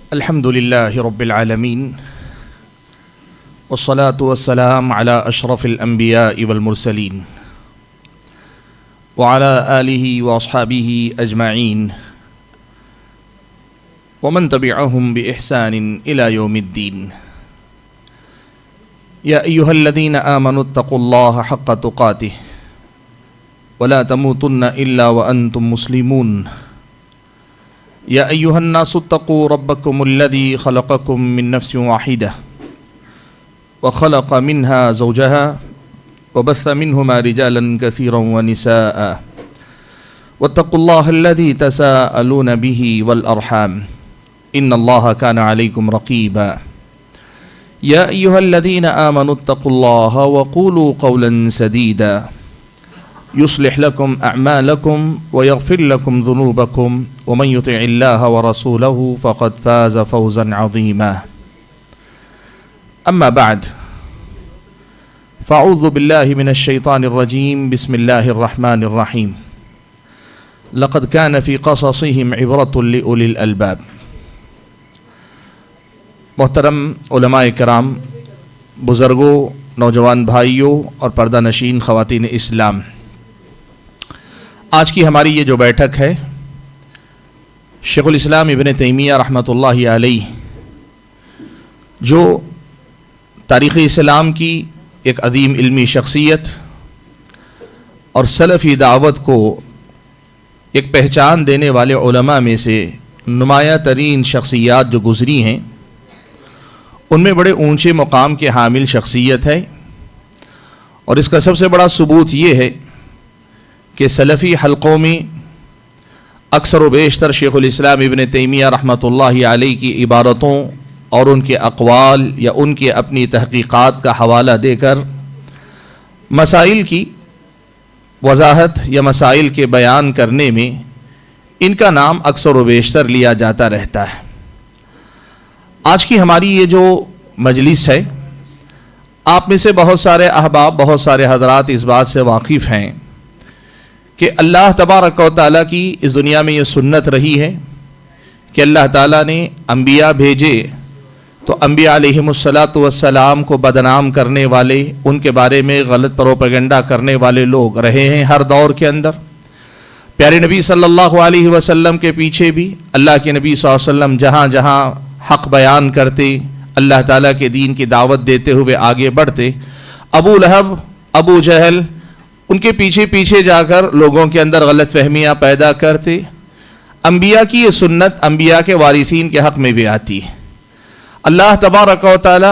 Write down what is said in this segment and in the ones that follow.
الحمد لله رب العالمين والصلاة والسلام على أشرف الأنبياء والمرسلين وعلى آله وأصحابه أجمعين ومن تبعهم بإحسان إلى يوم الدين. يا أيها الذين آمنوا اتقوا الله حق تقاته ولا تموتن إلا وأنتم مسلمون. يا أيها الناس اتقوا ربكم الذي خلقكم من نفس واحدة وخلق منها زوجها وبث منهما رجالا كثيرا ونساء واتقوا الله الذي تساءلون به والأرحام إن الله كان عليكم رقيبا. يا أيها الذين آمنوا اتقوا الله وقولوا قولا سديدا يصلح لكم أعمالكم ويغفر لكم ذنوبكم ومن يطع الله ورسوله فقد فاز فوزا عظيما. أما بعد فأعوذ بالله من الشيطان الرجيم. بسم الله الرحمن الرحيم. لقد كان في قصصهم عبرة لأولي الألباب. محترم علماء کرام، بزرگوں، نوجوان بھائیوں اور پردہ نشین خواتین اسلام، آج کی ہماری یہ جو بیٹھک ہے شیخ الاسلام ابن تیمیہ رحمۃ اللہ علیہ، جو تاریخ اسلام کی ایک عظیم علمی شخصیت اور سلفی دعوت کو ایک پہچان دینے والے علماء میں سے نمایاں ترین شخصیات جو گزری ہیں، ان میں بڑے اونچے مقام کے حامل شخصیت ہے. اور اس کا سب سے بڑا ثبوت یہ ہے کہ سلفی حلقوں میں اکثر و بیشتر شیخ الاسلام ابن تیمیہ رحمۃ اللہ علیہ کی عبارتوں اور ان کے اقوال یا ان کے اپنی تحقیقات کا حوالہ دے کر مسائل کی وضاحت یا مسائل کے بیان کرنے میں ان کا نام اکثر و بیشتر لیا جاتا رہتا ہے. آج کی ہماری یہ جو مجلس ہے، آپ میں سے بہت سارے احباب، بہت سارے حضرات اس بات سے واقف ہیں کہ اللہ تبارک و تعالیٰ کی اس دنیا میں یہ سنت رہی ہے کہ اللہ تعالیٰ نے انبیاء بھیجے تو انبیاء علیہم السلام کو بدنام کرنے والے، ان کے بارے میں غلط پروپیگنڈا کرنے والے لوگ رہے ہیں ہر دور کے اندر. پیارے نبی صلی اللہ علیہ وسلم کے پیچھے بھی اللہ کے نبی صلی اللہ علیہ وسلم جہاں جہاں حق بیان کرتے، اللہ تعالیٰ کے دین کی دعوت دیتے ہوئے آگے بڑھتے، ابو لہب، ابو جہل ان کے پیچھے پیچھے جا کر لوگوں کے اندر غلط فہمیاں پیدا کرتے. انبیاء کی یہ سنت انبیاء کے وارثین کے حق میں بھی آتی ہے. اللہ تبارک و تعالی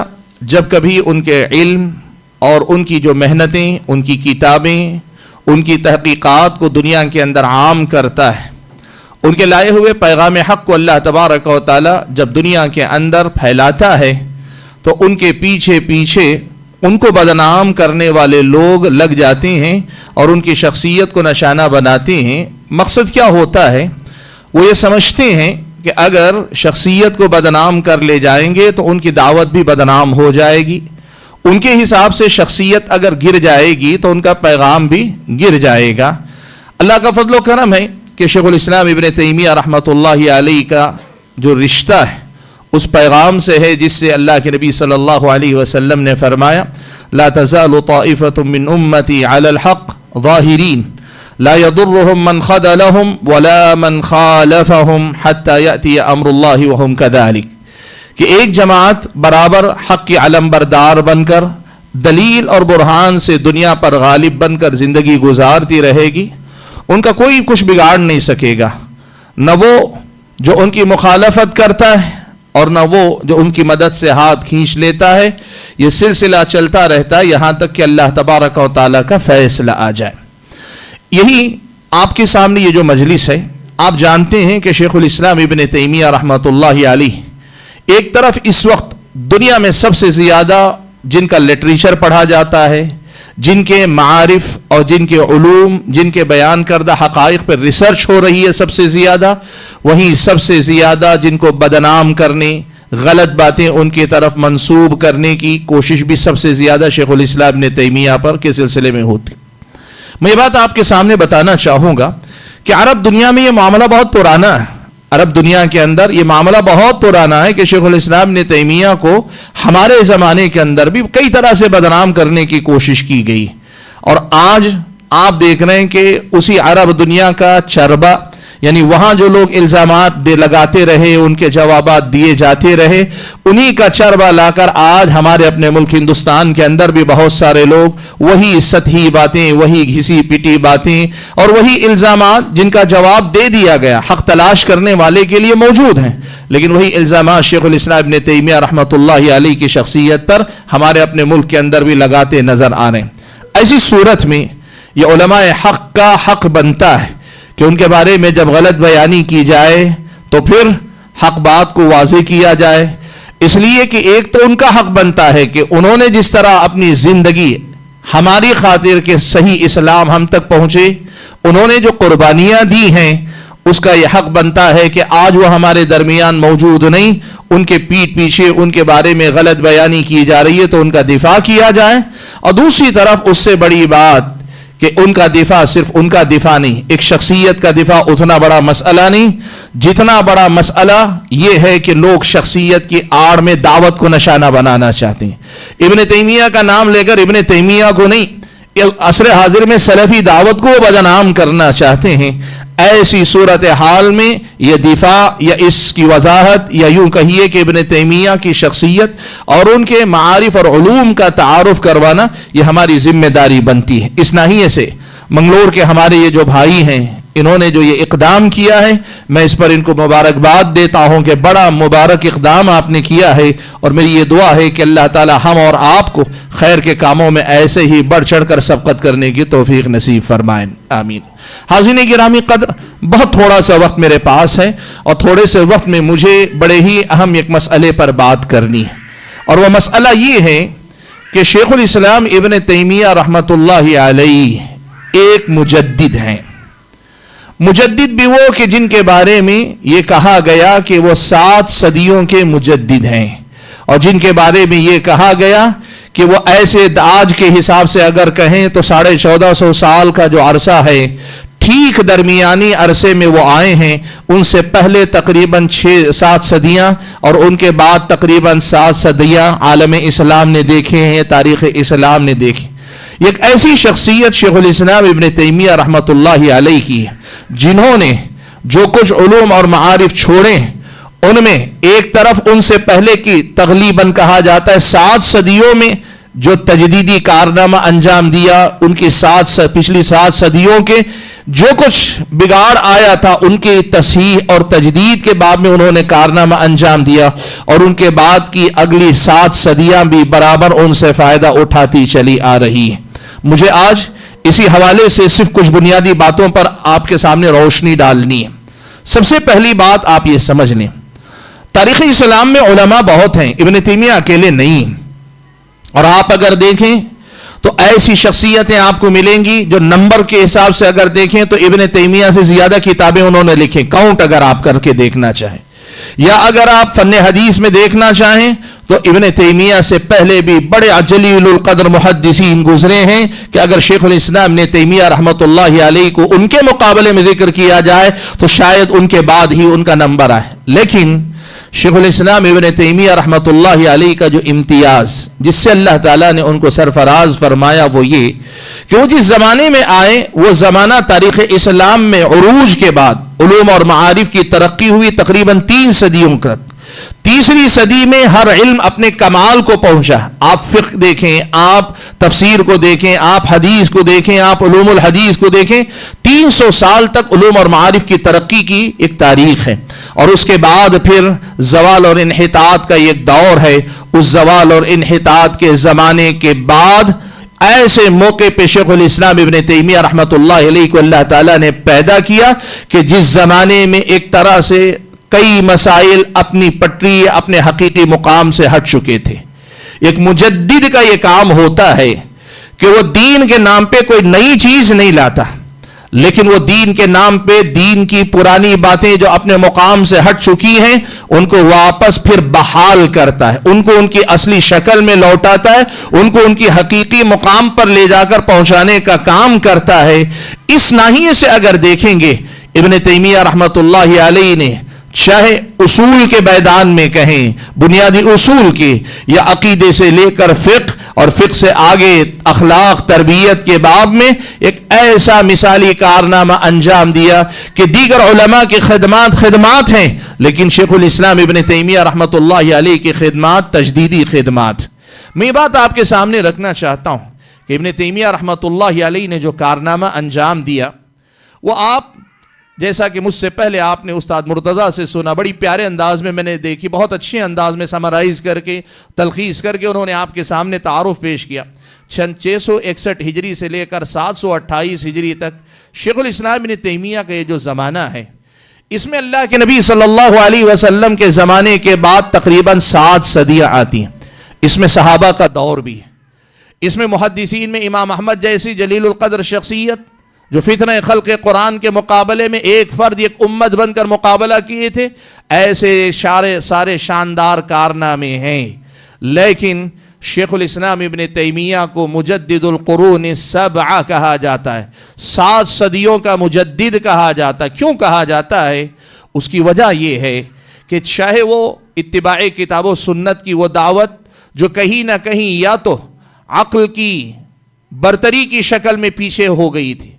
جب کبھی ان کے علم اور ان کی جو محنتیں، ان کی کتابیں، ان کی تحقیقات کو دنیا کے اندر عام کرتا ہے، ان کے لائے ہوئے پیغام حق کو اللہ تبارک و تعالی جب دنیا کے اندر پھیلاتا ہے تو ان کے پیچھے پیچھے ان کو بدنام کرنے والے لوگ لگ جاتے ہیں اور ان کی شخصیت کو نشانہ بناتے ہیں. مقصد کیا ہوتا ہے؟ وہ یہ سمجھتے ہیں کہ اگر شخصیت کو بدنام کر لے جائیں گے تو ان کی دعوت بھی بدنام ہو جائے گی. ان کے حساب سے شخصیت اگر گر جائے گی تو ان کا پیغام بھی گر جائے گا. اللہ کا فضل و کرم ہے کہ شیخ الاسلام ابن تیمیہ رحمۃ اللہ علیہ کا جو رشتہ ہے اس پیغام سے ہے جس سے اللہ کے نبی صلی اللہ علیہ وسلم نے فرمایا لا تزال طائفة من امتی علی الحق ظاہرین لا يضرهم من خذلهم ولا من خالفهم حتى يأتي امر اللہ وهم كذلك، کہ ایک جماعت برابر حق کی علم بردار بن کر دلیل اور برہان سے دنیا پر غالب بن کر زندگی گزارتی رہے گی، ان کا کوئی کچھ بگاڑ نہیں سکے گا، نہ وہ جو ان کی مخالفت کرتا ہے اور نہ وہ جو ان کی مدد سے ہاتھ کھینچ لیتا ہے. یہ سلسلہ چلتا رہتا ہے یہاں تک کہ اللہ تبارک و تعالیٰ کا فیصلہ آ جائے. یہی آپ کے سامنے یہ جو مجلس ہے، آپ جانتے ہیں کہ شیخ الاسلام ابن تیمیہ رحمۃ اللہ علیہ ایک طرف اس وقت دنیا میں سب سے زیادہ جن کا لٹریچر پڑھا جاتا ہے، جن کے معارف اور جن کے علوم، جن کے بیان کردہ حقائق پر ریسرچ ہو رہی ہے سب سے زیادہ، وہیں سب سے زیادہ جن کو بدنام کرنے، غلط باتیں ان کی طرف منسوب کرنے کی کوشش بھی سب سے زیادہ شیخ الاسلام ابن تیمیہ پر کے سلسلے میں ہوتی. میں یہ بات آپ کے سامنے بتانا چاہوں گا کہ عرب دنیا میں یہ معاملہ بہت پرانا ہے. عرب دنیا کے اندر یہ معاملہ بہت پرانا ہے کہ شیخ الاسلام ابن تیمیہ کو ہمارے زمانے کے اندر بھی کئی طرح سے بدنام کرنے کی کوشش کی گئی، اور آج آپ دیکھ رہے ہیں کہ اسی عرب دنیا کا چربا، یعنی وہاں جو لوگ الزامات لگاتے رہے، ان کے جوابات دیے جاتے رہے، انہی کا چربا لا کر آج ہمارے اپنے ملک ہندوستان کے اندر بھی بہت سارے لوگ وہی سطحی باتیں، وہی گھسی پٹی باتیں اور وہی الزامات جن کا جواب دے دیا گیا حق تلاش کرنے والے کے لیے موجود ہیں، لیکن وہی الزامات شیخ الاسلام ابن تیمیہ رحمۃ اللہ علیہ کی شخصیت پر ہمارے اپنے ملک کے اندر بھی لگاتے نظر آ رہے ہیں۔ ایسی صورت میں یہ علماء حق کا حق بنتا ہے کہ ان کے بارے میں جب غلط بیانی کی جائے تو پھر حق بات کو واضح کیا جائے، اس لیے کہ ایک تو ان کا حق بنتا ہے کہ انہوں نے جس طرح اپنی زندگی ہماری خاطر کہ صحیح اسلام ہم تک پہنچے، انہوں نے جو قربانیاں دی ہیں، اس کا یہ حق بنتا ہے کہ آج وہ ہمارے درمیان موجود نہیں، ان کے پیٹھ پیچھے ان کے بارے میں غلط بیانی کی جا رہی ہے تو ان کا دفاع کیا جائے۔ اور دوسری طرف اس سے بڑی بات کہ ان کا دفاع صرف ان کا دفاع نہیں، ایک شخصیت کا دفاع اتنا بڑا مسئلہ نہیں جتنا بڑا مسئلہ یہ ہے کہ لوگ شخصیت کی آڑ میں دعوت کو نشانہ بنانا چاہتے ہیں۔ ابن تیمیہ کا نام لے کر ابن تیمیہ کو نہیں، عصر حاضر میں سلفی دعوت کو بدنام کرنا چاہتے ہیں۔ ایسی صورتحال میں یہ دفاع یا اس کی وضاحت یا یوں کہیے کہ ابن تیمیہ کی شخصیت اور ان کے معارف اور علوم کا تعارف کروانا یہ ہماری ذمہ داری بنتی ہے۔ اس ناحیے سے منگلور کے ہمارے یہ جو بھائی ہیں، انہوں نے جو یہ اقدام کیا ہے، میں اس پر ان کو مبارکباد دیتا ہوں کہ بڑا مبارک اقدام آپ نے کیا ہے، اور میری یہ دعا ہے کہ اللہ تعالی ہم اور آپ کو خیر کے کاموں میں ایسے ہی بڑھ چڑھ کر سبقت کرنے کی توفیق نصیب فرمائیں، آمین۔ حاضرین گرامی قدر، بہت تھوڑا سا وقت میرے پاس ہے اور تھوڑے سے وقت میں مجھے بڑے ہی اہم ایک مسئلے پر بات کرنی ہے، اور وہ مسئلہ یہ ہے کہ شیخ الاسلام ابن تیمیہ رحمۃ اللہ علیہ ایک مجدد ہیں۔ مجدد بھی وہ کہ جن کے بارے میں یہ کہا گیا کہ وہ 7 صدیوں کے مجدد ہیں، اور جن کے بارے میں یہ کہا گیا کہ وہ ایسے آج کے حساب سے اگر کہیں تو 1450 سال کا جو عرصہ ہے، ٹھیک درمیانی عرصے میں وہ آئے ہیں۔ ان سے پہلے تقریباً 6-7 صدیاں اور ان کے بعد تقریباً 7 صدیاں عالم اسلام نے دیکھے ہیں، تاریخ اسلام نے دیکھی۔ ایک ایسی شخصیت شیخ الاسلام ابن تیمیہ رحمۃ اللہ علیہ کی ہے جنہوں نے جو کچھ علوم اور معارف چھوڑے، ان میں ایک طرف ان سے پہلے کی تغلیباً کہا جاتا ہے 7 صدیوں میں جو تجدیدی کارنامہ انجام دیا، ان کی پچھلی 7 صدیوں کے جو کچھ بگاڑ آیا تھا ان کی تصحیح اور تجدید کے بعد میں انہوں نے کارنامہ انجام دیا، اور ان کے بعد کی اگلی 7 صدیاں بھی برابر ان سے فائدہ اٹھاتی چلی آ رہی ہیں۔ مجھے آج اسی حوالے سے صرف کچھ بنیادی باتوں پر آپ کے سامنے روشنی ڈالنی ہے۔ سب سے پہلی بات آپ یہ سمجھ لیں، تاریخ اسلام میں علماء بہت ہیں، ابن تیمیہ اکیلے نہیں، اور آپ اگر دیکھیں تو ایسی شخصیتیں آپ کو ملیں گی جو نمبر کے حساب سے اگر دیکھیں تو ابن تیمیہ سے زیادہ کتابیں انہوں نے لکھیں، کاؤنٹ اگر آپ کر کے دیکھنا چاہیں، یا اگر آپ فن حدیث میں دیکھنا چاہیں تو ابن تیمیہ سے پہلے بھی بڑے جلیل القدر محدثین گزرے ہیں کہ اگر شیخ الاسلام ابن تیمیہ رحمۃ اللہ علیہ کو ان کے مقابلے میں ذکر کیا جائے تو شاید ان کے بعد ہی ان کا نمبر آئے۔ لیکن شیخ الاسلام ابن تیمیہ رحمۃ اللہ علیہ کا جو امتیاز جس سے اللہ تعالیٰ نے ان کو سرفراز فرمایا وہ یہ کہ وہ جس زمانے میں آئے وہ زمانہ تاریخ اسلام میں عروج کے بعد علوم اور معارف کی ترقی ہوئی تقریباً 3 صدیوں تک۔ تیسری صدی میں ہر علم اپنے کمال کو پہنچا۔ آپ فقہ دیکھیں، آپ تفسیر کو دیکھیں، آپ حدیث کو دیکھیں، آپ علوم الحدیث کو دیکھیں، 300 سال تک علوم اور معارف کی ترقی کی ایک تاریخ ہے، اور اس کے بعد پھر زوال اور انحطاط کا ایک دور ہے۔ اس زوال اور انحطاط کے زمانے کے بعد ایسے موقع پہ شیخ الاسلام ابن تیمیہ رحمۃ اللہ علیہ کو اللہ تعالیٰ نے پیدا کیا کہ جس زمانے میں ایک طرح سے کئی مسائل اپنی پٹری اپنے حقیقی مقام سے ہٹ چکے تھے۔ ایک مجدد کا یہ کام ہوتا ہے کہ وہ دین کے نام پہ کوئی نئی چیز نہیں لاتا، لیکن وہ دین کے نام پہ دین کی پرانی باتیں جو اپنے مقام سے ہٹ چکی ہیں ان کو واپس پھر بحال کرتا ہے، ان کو ان کی اصلی شکل میں لوٹاتا ہے، ان کو ان کی حقیقی مقام پر لے جا کر پہنچانے کا کام کرتا ہے۔ اس ناحیے سے اگر دیکھیں گے ابن تیمیہ رحمۃ اللہ علیہ نے چاہے اصول کے میدان میں کہیں، بنیادی اصول کے، یا عقیدے سے لے کر فقہ اور فقہ سے آگے اخلاق تربیت کے باب میں ایک ایسا مثالی کارنامہ انجام دیا کہ دیگر علماء کی خدمات ہیں، لیکن شیخ الاسلام ابن تیمیہ رحمۃ اللہ علیہ کی خدمات تجدیدی خدمات۔ میں یہ بات آپ کے سامنے رکھنا چاہتا ہوں کہ ابن تیمیہ رحمۃ اللہ علیہ نے جو کارنامہ انجام دیا، وہ آپ جیسا کہ مجھ سے پہلے آپ نے استاد مرتضیٰ سے سنا، بڑی پیارے انداز میں نے دیکھی، بہت اچھے انداز میں سمرائز کر کے تلخیص کر کے انہوں نے آپ کے سامنے تعارف پیش کیا۔ 661 ہجری سے لے کر 728 ہجری تک شیخ الاسلام ابن تیمیہ کا یہ جو زمانہ ہے، اس میں اللہ کے نبی صلی اللہ علیہ وسلم کے زمانے کے بعد تقریباً 7 صدیاں آتی ہیں۔ اس میں صحابہ کا دور بھی ہے، اس میں محدثین میں امام احمد جیسی جلیل القدر شخصیت جو فتنہ خلق قرآن کے مقابلے میں ایک فرد ایک امت بن کر مقابلہ کیے تھے، ایسے سارے شاندار کارنامے ہیں، لیکن شیخ الاسلام ابن تیمیہ کو مجدد القرون السبعہ کہا جاتا ہے، 7 صدیوں کا مجدد کہا جاتا ہے۔ کیوں کہا جاتا ہے؟ اس کی وجہ یہ ہے کہ چاہے وہ اتباع کتاب و سنت کی وہ دعوت جو کہیں نہ کہیں یا تو عقل کی برتری کی شکل میں پیچھے ہو گئی تھی،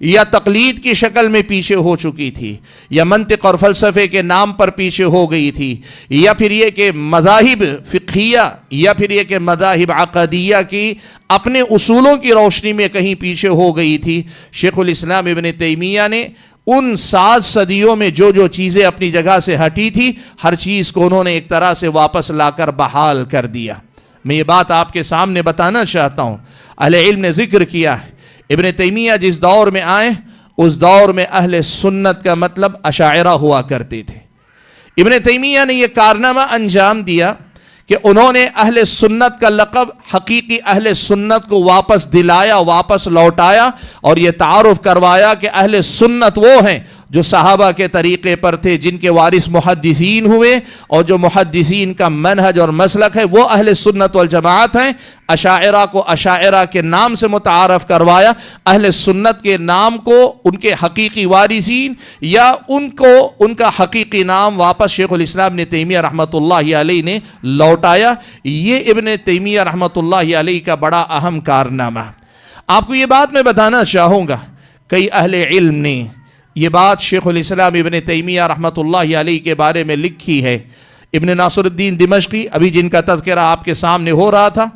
یا تقلید کی شکل میں پیچھے ہو چکی تھی، یا منطق اور فلسفے کے نام پر پیچھے ہو گئی تھی، یا پھر یہ کہ مذاہب فقہیہ یا پھر یہ کہ مذاہب عقدیہ کی اپنے اصولوں کی روشنی میں کہیں پیچھے ہو گئی تھی۔ شیخ الاسلام ابن تیمیہ نے ان 7 صدیوں میں جو چیزیں اپنی جگہ سے ہٹی تھی، ہر چیز کو انہوں نے ایک طرح سے واپس لا کر بحال کر دیا۔ میں یہ بات آپ کے سامنے بتانا چاہتا ہوں، اہل علم نے ذکر کیا ہے، ابن تیمیہ جس دور میں آئے اس دور میں اہل سنت کا مطلب اشاعرہ ہوا کرتے تھے۔ ابن تیمیہ نے یہ کارنامہ انجام دیا کہ انہوں نے اہل سنت کا لقب حقیقی اہل سنت کو واپس دلایا، واپس لوٹایا، اور یہ تعارف کروایا کہ اہل سنت وہ ہیں جو صحابہ کے طریقے پر تھے، جن کے وارث محدثین ہوئے، اور جو محدثین کا منہج اور مسلک ہے وہ اہل سنت والجماعت ہیں۔ اشاعرہ کو اشاعرہ کے نام سے متعارف کروایا، اہل سنت کے نام کو ان کے حقیقی وارثین یا ان کا حقیقی نام واپس شیخ الاسلام ابن تیمیہ رحمۃ اللہ علیہ نے لوٹایا۔ یہ ابن تیمیہ رحمۃ اللہ علیہ کا بڑا اہم کارنامہ۔ آپ کو یہ بات میں بتانا چاہوں گا، کئی اہل علم نے یہ بات شیخ الاسلام ابن تیمیہ رحمۃ اللہ علیہ کے بارے میں لکھی ہے۔ ابن ناصر الدین دمشقی، ابھی جن کا تذکرہ آپ کے سامنے ہو رہا تھا،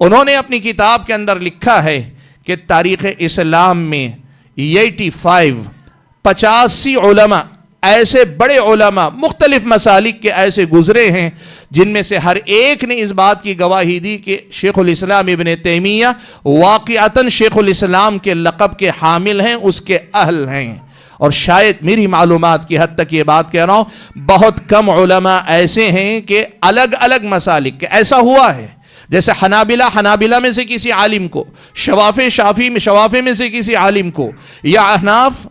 انہوں نے اپنی کتاب کے اندر لکھا ہے کہ تاریخ اسلام میں 85 علماء، ایسے بڑے علماء مختلف مسالک کے ایسے گزرے ہیں جن میں سے ہر ایک نے اس بات کی گواہی دی کہ شیخ الاسلام ابن تیمیہ واقعتاً شیخ الاسلام کے لقب کے حامل ہیں، اس کے اہل ہیں۔ اور شاید میری معلومات کی حد تک یہ بات کہہ رہا ہوں، بہت کم علماء ایسے ہیں کہ الگ الگ مسالک کے ایسا ہوا ہے، جیسے حنابلہ میں سے کسی عالم کو، شوافی میں سے کسی عالم کو، یا احناف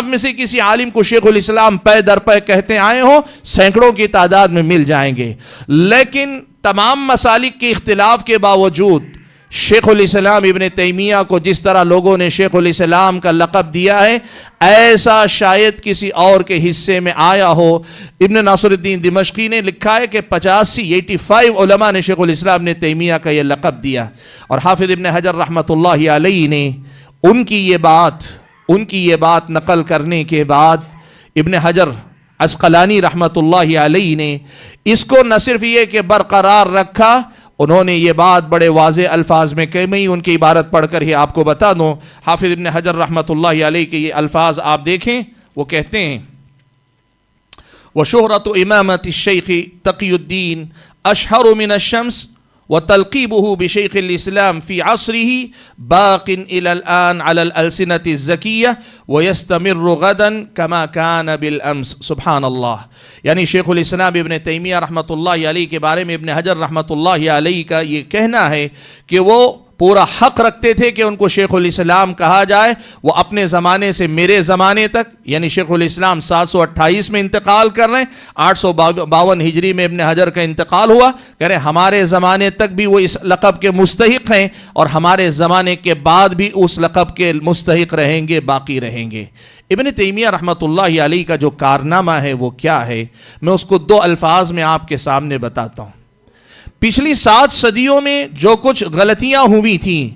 میں سے کسی عالم کو شیخ الاسلام پے در پے کہتے آئے ہوں، سینکڑوں کی تعداد میں مل جائیں گے۔ لیکن تمام مسالک کے اختلاف کے باوجود شیخ الاسلام ابن تیمیہ کو جس طرح لوگوں نے شیخ الاسلام کا لقب دیا ہے، ایسا شاید کسی اور کے حصے میں آیا ہو۔ ابن ناصر الدین دمشقی نے لکھا ہے کہ 85 علماء نے شیخ الاسلام ابن تیمیہ کا یہ لقب دیا، اور حافظ ابن حجر رحمۃ اللہ علیہ نے ان کی یہ بات نقل کرنے کے بعد ابن حجر عسقلانی رحمۃ اللہ علیہ نے اس کو نہ صرف یہ کہ برقرار رکھا، انہوں نے یہ بات بڑے واضح الفاظ میں کہ میں ان کی عبارت پڑھ کر ہی آپ کو بتا دوں۔ حافظ ابن حجر رحمۃ اللہ علیہ کے یہ الفاظ آپ دیکھیں، وہ کہتے ہیں وَشُهْرَةُ إِمَامَةِ الشَّيْخِ تَقِيُّ الدِّينِ أَشْهَرُ مِنَ الشَّمْسِ وتلقيبه بشيخ الإسلام في عصره باق إلى الآن على الألسنة الزكية ويستمر غدا كما كان بالأمس۔ سبحان اللہ، یعنی شیخ الاسلام ابن تیمیہ رحمۃ اللہ علیہ کے بارے میں ابن حجر رحمۃ اللہ علیہ کا یہ کہنا ہے کہ وہ پورا حق رکھتے تھے کہ ان کو شیخ الاسلام کہا جائے۔ وہ اپنے زمانے سے میرے زمانے تک، یعنی شیخ الاسلام 728 میں انتقال کر رہے ہیں، 852 ہجری میں ابن حجر کا انتقال ہوا، کہہ رہے ہمارے زمانے تک بھی وہ اس لقب کے مستحق ہیں، اور ہمارے زمانے کے بعد بھی اس لقب کے مستحق رہیں گے، باقی رہیں گے۔ ابن تیمیہ رحمۃ اللہ علیہ کا جو کارنامہ ہے وہ کیا ہے، میں اس کو 2 الفاظ میں آپ کے سامنے بتاتا ہوں۔ پچھلی 7 صدیوں میں جو کچھ غلطیاں ہوئی تھیں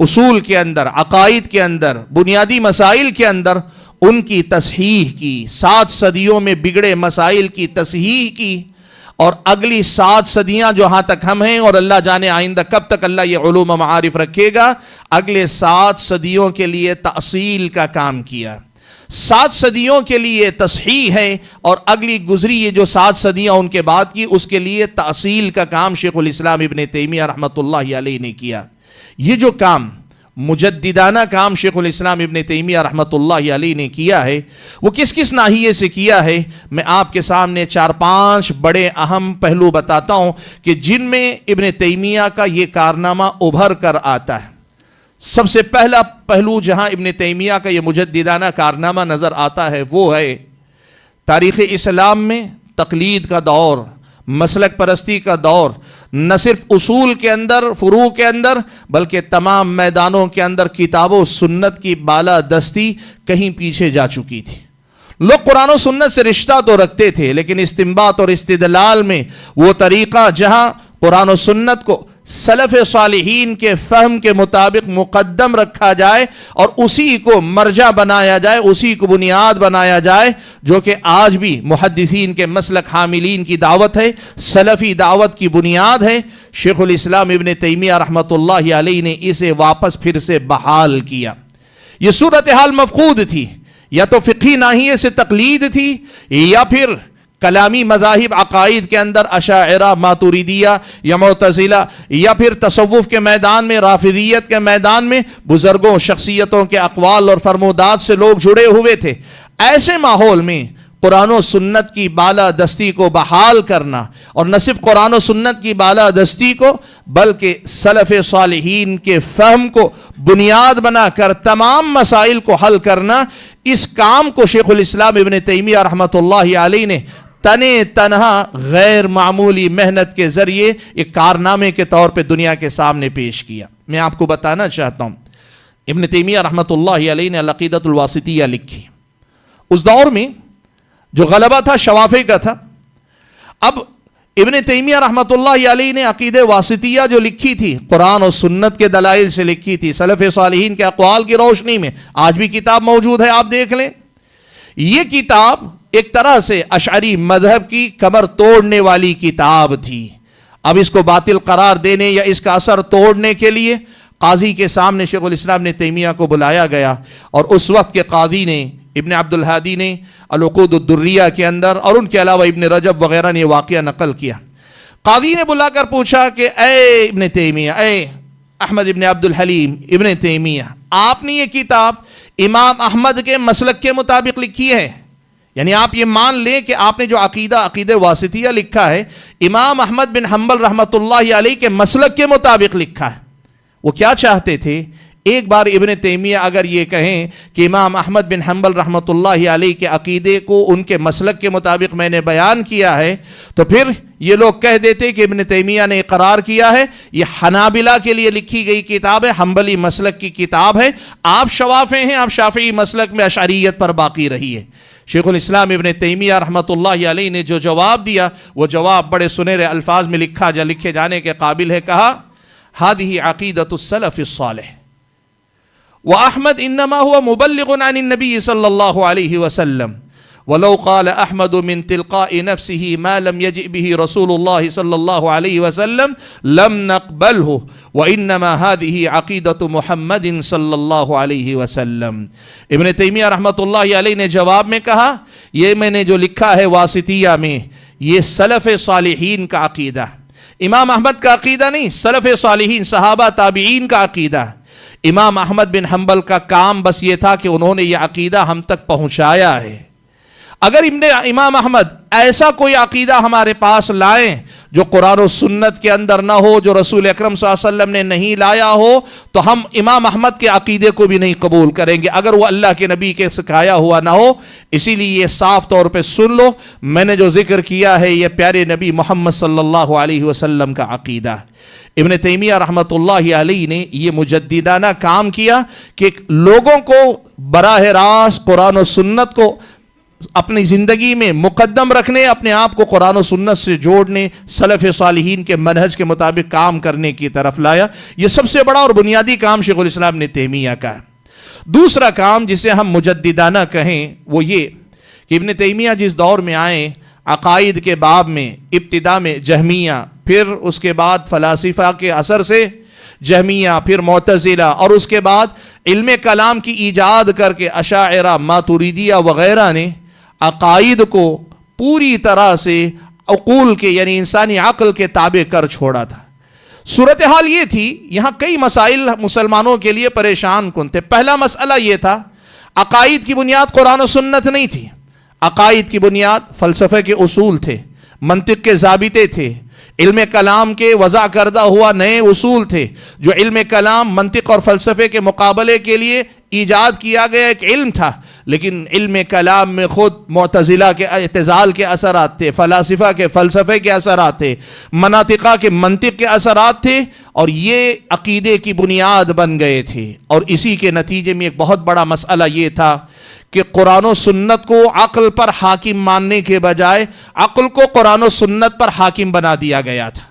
اصول کے اندر، عقائد کے اندر، بنیادی مسائل کے اندر، ان کی تصحیح کی، 7 صدیوں میں بگڑے مسائل کی تصحیح کی، اور اگلی 7 صدیاں جہاں تک ہم ہیں، اور اللہ جانے آئندہ کب تک اللہ یہ علوم و معارف رکھے گا، اگلے 7 صدیوں کے لیے تأصیل کا کام کیا۔ 7 صدیوں کے لیے تصحیح ہے، اور اگلی گزری یہ جو 7 صدیاں ان کے بعد کی، اس کے لیے تأصیل کا کام شیخ الاسلام ابن تیمیہ رحمۃ اللہ علیہ نے کیا۔ یہ جو کام مجددانہ کام شیخ الاسلام ابن تیمیہ رحمۃ اللہ علیہ نے کیا ہے، وہ کس کس ناحیے سے کیا ہے، میں آپ کے سامنے 4-5 بڑے اہم پہلو بتاتا ہوں کہ جن میں ابن تیمیہ کا یہ کارنامہ ابھر کر آتا ہے۔ سب سے پہلا پہلو جہاں ابن تیمیہ کا یہ مجددانہ کارنامہ نظر آتا ہے وہ ہے تاریخ اسلام میں تقلید کا دور، مسلک پرستی کا دور، نہ صرف اصول کے اندر، فروع کے اندر، بلکہ تمام میدانوں کے اندر کتاب و سنت کی بالادستی کہیں پیچھے جا چکی تھی۔ لوگ قرآن و سنت سے رشتہ تو رکھتے تھے، لیکن استنباط اور استدلال میں وہ طریقہ جہاں قرآن و سنت کو سلف صالحین کے فہم کے مطابق مقدم رکھا جائے اور اسی کو مرجع بنایا جائے، اسی کو بنیاد بنایا جائے، جو کہ آج بھی محدثین کے مسلک حاملین کی دعوت ہے، سلفی دعوت کی بنیاد ہے، شیخ الاسلام ابن تیمیہ رحمۃ اللہ علیہ نے اسے واپس پھر سے بحال کیا۔ یہ صورتحال مفقود تھی، یا تو فقہی ناحیے سے تقلید تھی، یا پھر کلامی مذاہب عقائد کے اندر اشاعرہ، ماتوریدیہ یا معتزلہ، یا پھر تصوف کے میدان میں، رافضیت کے میدان میں بزرگوں، شخصیتوں کے اقوال اور فرمودات سے لوگ جڑے ہوئے تھے۔ ایسے ماحول میں قرآن و سنت کی بالادستی کو بحال کرنا، اور نہ صرف قرآن و سنت کی بالادستی کو بلکہ سلف صالحین کے فہم کو بنیاد بنا کر تمام مسائل کو حل کرنا، اس کام کو شیخ الاسلام ابن تیمیہ رحمۃ اللہ علیہ نے تنہا غیر معمولی محنت کے ذریعے ایک کارنامے کے طور پہ دنیا کے سامنے پیش کیا۔ میں آپ کو بتانا چاہتا ہوں، ابن تیمیہ رحمۃ اللہ علیہ نے العقیدۃ الواسطیہ لکھی۔ اس دور میں جو غلبہ تھا شوافی کا تھا۔ اب ابن تیمیہ رحمۃ اللہ علیہ نے عقیدہ واسطیہ جو لکھی تھی، قرآن و سنت کے دلائل سے لکھی تھی، سلف صالحین کے اقوال کی روشنی میں، آج بھی کتاب موجود ہے، آپ دیکھ لیں۔ یہ کتاب ایک طرح سے اشعری مذہب کی کمر توڑنے والی کتاب تھی۔ اب اس کو باطل قرار دینے یا اس کا اثر توڑنے کے لیے قاضی کے سامنے شیخ الاسلام نے تیمیہ کو بلایا گیا، اور اس وقت کے قاضی نے، ابن عبد الہادی نے العقود الدریہ کے اندر، اور ان کے علاوہ ابن رجب وغیرہ نے یہ واقعہ نقل کیا۔ قاضی نے بلا کر پوچھا کہ اے ابن تیمیہ، اے احمد ابن عبد الحلیم ابن تیمیہ، آپ نے یہ کتاب امام احمد کے مسلک کے مطابق لکھی ہے؟ یعنی آپ یہ مان لیں کہ آپ نے جو عقیدہ واسطیہ لکھا ہے، امام احمد بن حنبل رحمۃ اللہ علیہ کے مسلک کے مطابق لکھا ہے۔ وہ کیا چاہتے تھے؟ ایک بار ابن تیمیہ اگر یہ کہیں کہ امام احمد بن حنبل رحمۃ اللہ علیہ کے عقیدے کو ان کے مسلک کے مطابق میں نے بیان کیا ہے، تو پھر یہ لوگ کہہ دیتے کہ ابن تیمیہ نے اقرار کیا ہے یہ حنابلہ کے لیے لکھی گئی کتاب ہے، حنبلی مسلک کی کتاب ہے، آپ شوافی ہیں، آپ شافعی مسلک میں اشعریت پر باقی رہی ہے۔ شیخ الاسلام ابن تیمیہ رحمۃ اللہ علیہ نے جو جواب دیا، وہ جواب بڑے سنہرے الفاظ میں لکھے جانے کے قابل ہے۔ کہا ہذہ عقیدۃ السلف الصالح وأحمد إنما هو مبلغ عن النبي صلى الله عليه وسلم ولو قال أحمد من تلقاء نفسه ما لم يجئ به رسول الله صلى الله عليه وسلم لم نقبله وإنما هذه عقيدة محمد صلى الله عليه وسلم۔ ابن تیمیہ رحمۃ اللہ علیہ نے جواب میں کہا یہ میں نے جو لکھا ہے واسطیہ میں، یہ سلف صالحین کا عقیدہ، امام احمد کا عقیدہ نہیں، سلف صالحین صحابہ تابعین کا عقیدہ۔ امام احمد بن حنبل کا کام بس یہ تھا کہ انہوں نے یہ عقیدہ ہم تک پہنچایا ہے۔ اگر امام احمد ایسا کوئی عقیدہ ہمارے پاس لائیں جو قرآن و سنت کے اندر نہ ہو، جو رسول اکرم صلی اللہ علیہ وسلم نے نہیں لایا ہو، تو ہم امام احمد کے عقیدے کو بھی نہیں قبول کریں گے، اگر وہ اللہ کے نبی کے سکھایا ہوا نہ ہو۔ اسی لیے یہ صاف طور پہ سن لو، میں نے جو ذکر کیا ہے یہ پیارے نبی محمد صلی اللہ علیہ وسلم کا عقیدہ۔ ابن تیمیہ رحمۃ اللہ علیہ نے یہ مجددانہ کام کیا کہ لوگوں کو براہ راست قرآن و سنت کو اپنی زندگی میں مقدم رکھنے، اپنے آپ کو قرآن و سنت سے جوڑنے، سلف صالحین کے منہج کے مطابق کام کرنے کی طرف لایا۔ یہ سب سے بڑا اور بنیادی کام شیخ الاسلام ابن تیمیہ کا ہے۔ دوسرا کام جسے ہم مجددانہ کہیں وہ یہ کہ ابن تیمیہ جس دور میں آئے، عقائد کے باب میں ابتدا میں جہمیہ، پھر اس کے بعد فلاسفہ کے اثر سے جہمیہ، پھر معتزلہ، اور اس کے بعد علم کلام کی ایجاد کر کے اشاعرہ، ماتریدیہ وغیرہ نے عقائد کو پوری طرح سے عقول کے یعنی انسانی عقل کے تابع کر چھوڑا تھا۔ صورتحال یہ تھی، یہاں کئی مسائل مسلمانوں کے لیے پریشان کن تھے۔ پہلا مسئلہ یہ تھا، عقائد کی بنیاد قرآن و سنت نہیں تھی، عقائد کی بنیاد فلسفے کے اصول تھے، منطق کے ضابطے تھے، علم کلام کے وضع کردہ ہوا نئے اصول تھے، جو علم کلام، منطق اور فلسفے کے مقابلے کے لیے ایجاد کیا گیا ایک علم تھا۔ لیکن علم کلام میں خود معتزلہ کے اعتزال کے اثرات تھے، فلاسفہ کے فلسفے کے اثرات تھے، مناطقہ کے منطق کے اثرات تھے، اور یہ عقیدے کی بنیاد بن گئے تھے۔ اور اسی کے نتیجے میں ایک بہت بڑا مسئلہ یہ تھا کہ قرآن و سنت کو عقل پر حاکم ماننے کے بجائے عقل کو قرآن و سنت پر حاکم بنا دیا گیا تھا۔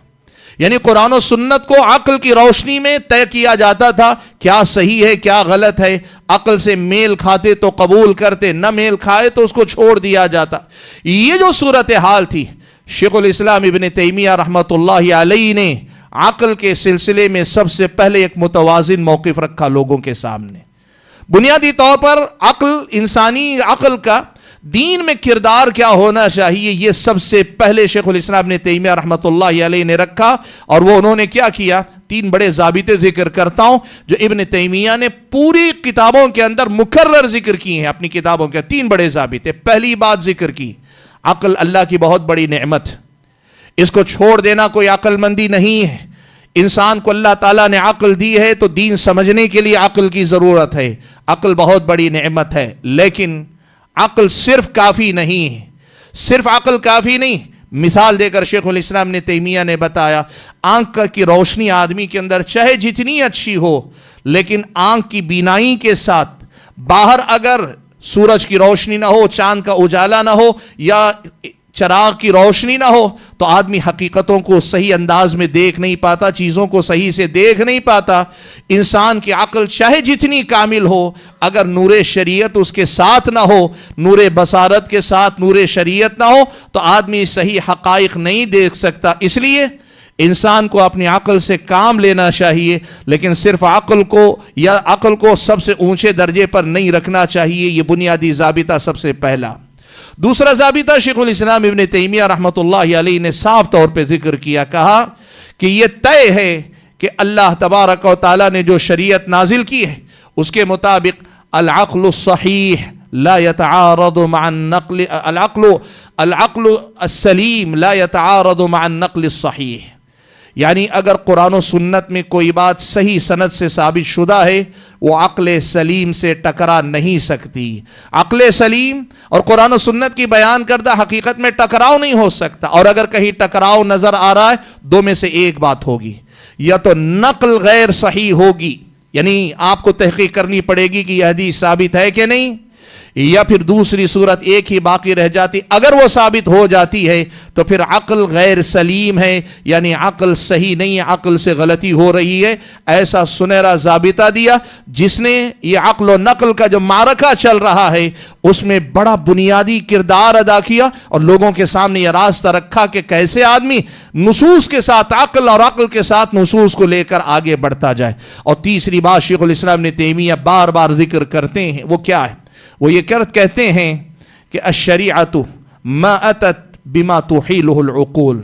یعنی قرآن و سنت کو عقل کی روشنی میں طے کیا جاتا تھا، کیا صحیح ہے کیا غلط ہے، عقل سے میل کھاتے تو قبول کرتے، نہ میل کھائے تو اس کو چھوڑ دیا جاتا۔ یہ جو صورتحال تھی، شیخ الاسلام ابن تیمیہ رحمۃ اللہ علیہ نے عقل کے سلسلے میں سب سے پہلے ایک متوازن موقف رکھا لوگوں کے سامنے۔ بنیادی طور پر عقل، انسانی عقل کا دین میں کردار کیا ہونا چاہیے، یہ سب سے پہلے شیخ الاسلام ابن تیمیہ رحمۃ اللہ علیہ نے رکھا۔ اور وہ انہوں نے کیا کیا، تین بڑے ضابطے ذکر کرتا ہوں جو ابن تیمیہ نے پوری کتابوں کے اندر مکرر ذکر کی ہیں، اپنی کتابوں کے تین بڑے ضابطے۔ پہلی بات ذکر کی، عقل اللہ کی بہت بڑی نعمت، اس کو چھوڑ دینا کوئی عقل مندی نہیں ہے۔ انسان کو اللہ تعالیٰ نے عقل دی ہے تو دین سمجھنے کے لیے عقل کی ضرورت ہے، عقل بہت بڑی نعمت ہے، لیکن عقل صرف کافی نہیں ہے، صرف عقل کافی نہیں۔ مثال دے کر شیخ الاسلام نے تیمیہ نے بتایا، آنکھ کی روشنی آدمی کے اندر چاہے جتنی اچھی ہو، لیکن آنکھ کی بینائی کے ساتھ باہر اگر سورج کی روشنی نہ ہو، چاند کا اجالا نہ ہو، یا چراغ کی روشنی نہ ہو، تو آدمی حقیقتوں کو صحیح انداز میں دیکھ نہیں پاتا، چیزوں کو صحیح سے دیکھ نہیں پاتا۔ انسان کی عقل چاہے جتنی کامل ہو، اگر نور شریعت اس کے ساتھ نہ ہو، نور بصارت کے ساتھ نور شریعت نہ ہو، تو آدمی صحیح حقائق نہیں دیکھ سکتا۔ اس لیے انسان کو اپنی عقل سے کام لینا چاہیے، لیکن صرف عقل کو یا عقل کو سب سے اونچے درجے پر نہیں رکھنا چاہیے۔ یہ بنیادی ضابطہ سب سے پہلا۔ دوسرا ضابطہ شیخ الاسلام ابن تیمیہ رحمۃ اللہ علیہ نے صاف طور پہ ذکر کیا، کہا کہ یہ طے ہے کہ اللہ تبارک و تعالیٰ نے جو شریعت نازل کی ہے اس کے مطابق العقل الصحیح لا يتعارض مع النقل، العقل السلیم لا يتعارض مع النقل الصحیح۔ یعنی اگر قرآن و سنت میں کوئی بات صحیح سند سے ثابت شدہ ہے، وہ عقل سلیم سے ٹکرا نہیں سکتی۔ عقل سلیم اور قرآن و سنت کی بیان کردہ حقیقت میں ٹکراؤ نہیں ہو سکتا، اور اگر کہیں ٹکراؤ نظر آ رہا ہے، دو میں سے ایک بات ہوگی، یا تو نقل غیر صحیح ہوگی، یعنی آپ کو تحقیق کرنی پڑے گی کہ یہ حدیث ثابت ہے کہ نہیں، یا پھر دوسری صورت ایک ہی باقی رہ جاتی، اگر وہ ثابت ہو جاتی ہے تو پھر عقل غیر سلیم ہے، یعنی عقل صحیح نہیں ہے، عقل سے غلطی ہو رہی ہے۔ ایسا سنہرا ضابطہ دیا جس نے یہ عقل و نقل کا جو معرکہ چل رہا ہے اس میں بڑا بنیادی کردار ادا کیا، اور لوگوں کے سامنے یہ راستہ رکھا کہ کیسے آدمی نصوص کے ساتھ عقل اور عقل کے ساتھ نصوص کو لے کر آگے بڑھتا جائے۔ اور تیسری بات شیخ الاسلام نے تیمیہ بار بار ذکر کرتے ہیں، وہ کیا ہے؟ وہ یہ کہتے ہیں کہ الشریعۃ ما اتت بما تحیلہ العقول،